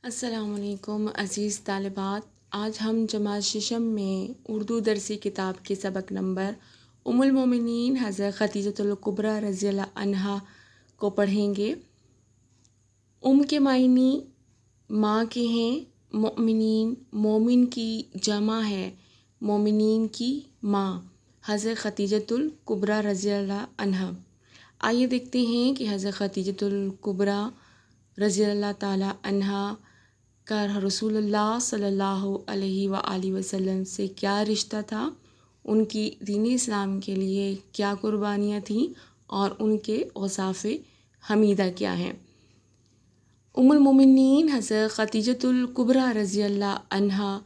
السلام علیکم عزیز طالبات، آج ہم جماعت ششم میں اردو درسی کتاب کے سبق نمبر ام المومنین حضرت خدیجۃ الکبریٰ رضی اللہ عنہا کو پڑھیں گے۔ ام کے معنی ماں کے ہیں، مؤمنین مومن کی جمع ہے، مومنین کی ماں حضرت خدیجۃ الکبریٰ رضی اللہ عنہا۔ آئیے دیکھتے ہیں کہ حضرت خدیجۃ الکبریٰ رضی اللہ تعالی عنہا کا رسول اللہ صلی اللہ علیہ وآلہ وسلم سے کیا رشتہ تھا، ان کی دین اسلام کے لیے کیا قربانیاں تھیں اور ان کے اوصاف حمیدہ کیا ہیں۔ ام المومنین حضرت خدیجۃ الکبریٰ رضی اللہ عنہا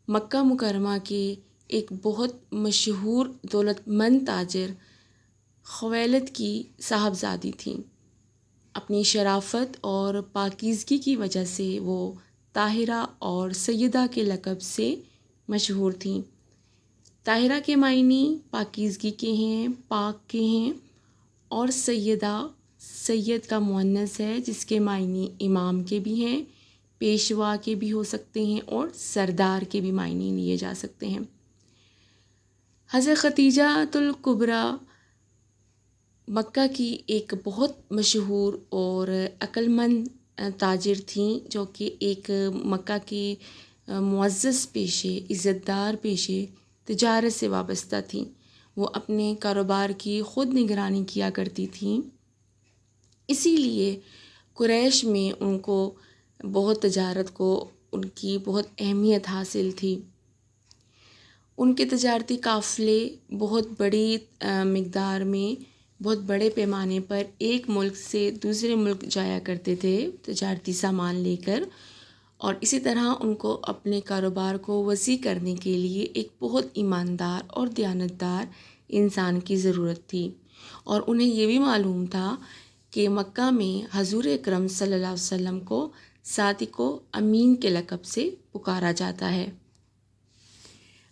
مکہ مکرمہ کے ایک بہت مشہور دولت مند تاجر خویلد کی صاحبزادی تھیں۔ اپنی شرافت اور پاکیزگی کی وجہ سے وہ طاہرہ اور سیدہ کے لقب سے مشہور تھیں۔ طاہرہ کے معنی پاکیزگی کے ہیں، پاک کے ہیں، اور سیدہ سید کا مؤنث ہے جس کے معنی امام کے بھی ہیں، پیشوا کے بھی ہو سکتے ہیں اور سردار کے بھی معنی لیے جا سکتے ہیں۔ حضرت خدیجۃ الکبریٰ مکہ کی ایک بہت مشہور اور عقل مند تاجر تھیں، جو کہ ایک مکہ کے معزز پیشے، عزت دار پیشے تجارت سے وابستہ تھیں۔ وہ اپنے کاروبار کی خود نگرانی کیا کرتی تھیں، اسی لیے قریش میں ان کو بہت تجارت کو ان کی بہت اہمیت حاصل تھی۔ ان کے تجارتی قافلے بہت بڑی مقدار میں، بہت بڑے پیمانے پر ایک ملک سے دوسرے ملک جایا کرتے تھے تجارتی سامان لے کر، اور اسی طرح ان کو اپنے کاروبار کو وسیع کرنے کے لیے ایک بہت ایماندار اور دیانتدار انسان کی ضرورت تھی، اور انہیں یہ بھی معلوم تھا کہ مکہ میں حضور اکرم صلی اللہ علیہ وسلم کو صادق و امین کے لقب سے پکارا جاتا ہے۔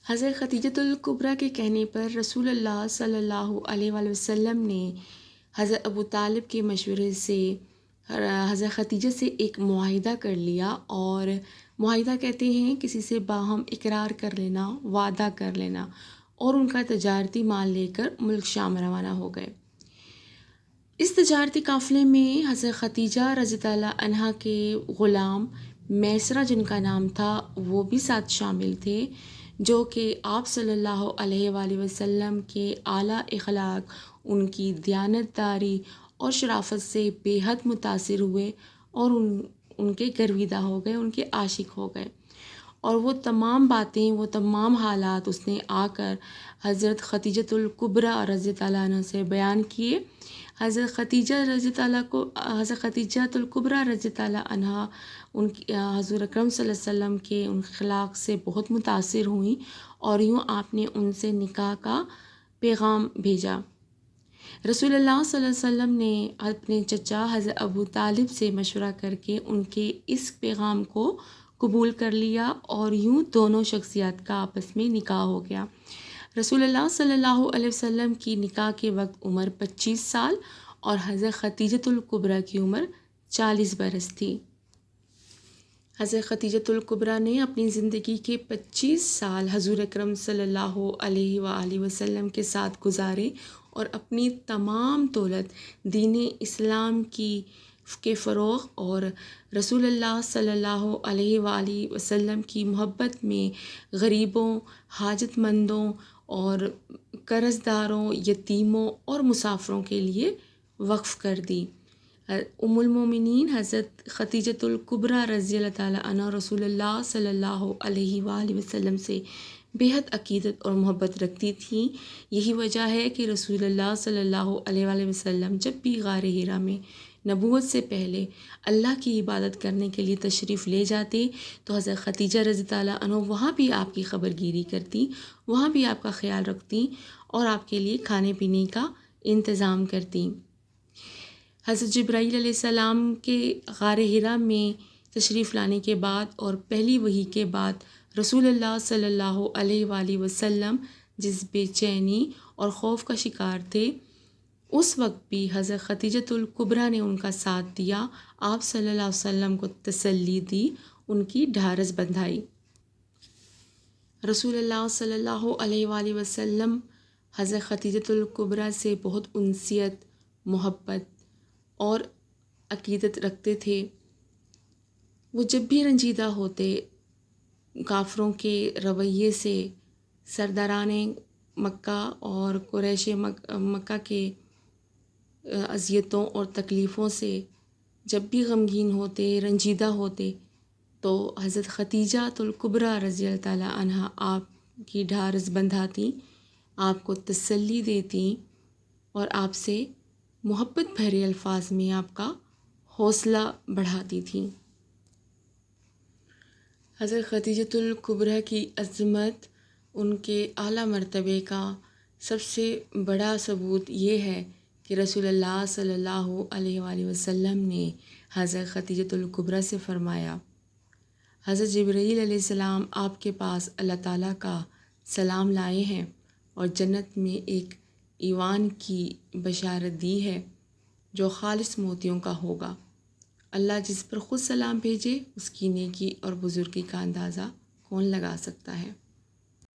حضرت خدیجۃ الکبریٰ کے کہنے پر رسول اللہ صلی اللہ علیہ وآلہ وسلم نے حضرت ابو طالب کے مشورے سے حضرت خدیجہ سے ایک معاہدہ کر لیا، اور معاہدہ کہتے ہیں کسی سے باہم اقرار کر لینا، وعدہ کر لینا، اور ان کا تجارتی مال لے کر ملک شام روانہ ہو گئے۔ اس تجارتی قافلے میں حضرت خدیجہ رضی اللہ عنہا کے غلام میسرہ جن کا نام تھا وہ بھی ساتھ شامل تھے، جو کہ آپ صلی اللہ علیہ وآلہ وسلم کے اعلیٰ اخلاق، ان کی دیانتداری اور شرافت سے بے حد متاثر ہوئے اور ان کے گرویدہ ہو گئے، ان کے عاشق ہو گئے، اور وہ تمام باتیں، وہ تمام حالات اس نے آ کر حضرت خدیجۃ الکبریٰ رضی اللہ عنہ سے بیان کیے۔ حضرت خدیجۃ الکبریٰ رضی اللہ عنہ ان کی حضور اکرم صلی اللہ علیہ وسلم کے ان اخلاق سے بہت متاثر ہوئیں، اور یوں آپ نے ان سے نکاح کا پیغام بھیجا۔ رسول اللہ صلی اللہ علیہ وسلم نے اپنے چچا حضرت ابو طالب سے مشورہ کر کے ان کے اس پیغام کو قبول کر لیا، اور یوں دونوں شخصیات کا آپس میں نکاح ہو گیا۔ رسول اللہ صلی اللہ علیہ وسلم کی نکاح کے وقت عمر 25 سال اور حضرت خدیجۃ الکبریٰ کی عمر 40 برس تھی۔ حضرت خدیجۃ الکبریٰ نے اپنی زندگی کے 25 سال حضور اکرم صلی اللہ علیہ وآلہ وسلم کے ساتھ گزارے، اور اپنی تمام دولت دین اسلام کے فروغ اور رسول اللہ صلی اللہ علیہ وآلہ وسلم کی محبت میں غریبوں، حاجت مندوں اور قرض داروں، یتیموں اور مسافروں کے لیے وقف کر دی۔ ام المومنین حضرت خدیجۃ الکبریٰ رضی اللہ تعالیٰ عنہ رسول اللہ صلی اللہ علیہ وآلہ وسلم سے بے حد عقیدت اور محبت رکھتی تھیں۔ یہی وجہ ہے کہ رسول اللہ صلی اللہ علیہ وآلہ وسلم جب بھی غار حرا میں نبوت سے پہلے اللہ کی عبادت کرنے کے لیے تشریف لے جاتے تو حضرت خدیجہ رضی اللہ عنہ وہاں بھی آپ کی خبر گیری کرتی، وہاں بھی آپ کا خیال رکھتی اور آپ کے لیے کھانے پینے کا انتظام کرتی۔ حضرت جبرائیل علیہ السلام کے غار حرا میں تشریف لانے کے بعد اور پہلی وحی کے بعد رسول اللہ صلی اللہ علیہ وآلہ وسلم جس بے چینی اور خوف کا شکار تھے، اس وقت بھی حضرت خدیجۃ الکبریٰ نے ان کا ساتھ دیا، آپ صلی اللہ علیہ وسلم کو تسلی دی، ان کی ڈھارس بندھائی۔ رسول اللہ صلی اللہ علیہ وآلہ وسلم حضرت خدیجۃ الکبریٰ سے بہت انسیت، محبت اور عقیدت رکھتے تھے۔ وہ جب بھی رنجیدہ ہوتے کافروں کے رویے سے، سرداران مکہ اور قریش مکہ کے اذیتوں اور تکلیفوں سے جب بھی غمگین ہوتے، رنجیدہ ہوتے، تو حضرت خدیجہ الکبریٰ رضی اللہ تعالیٰ عنہا آپ کی ڈھارس بندھاتی، آپ کو تسلی دیتی اور آپ سے محبت بھرے الفاظ میں آپ کا حوصلہ بڑھاتی تھیں۔ حضرت خدیجۃ الکبریٰ کی عظمت، ان کے اعلیٰ مرتبے کا سب سے بڑا ثبوت یہ ہے کہ رسول اللہ صلی اللہ علیہ وآلہ وسلم نے حضرت خدیجۃ الکبریٰ سے فرمایا، حضرت جبرائیل علیہ السلام آپ کے پاس اللہ تعالیٰ کا سلام لائے ہیں اور جنت میں ایک ایوان کی بشارت دی ہے جو خالص موتیوں کا ہوگا۔ اللہ جس پر خود سلام بھیجے، اس کی نیکی اور بزرگی کا اندازہ کون لگا سکتا ہے۔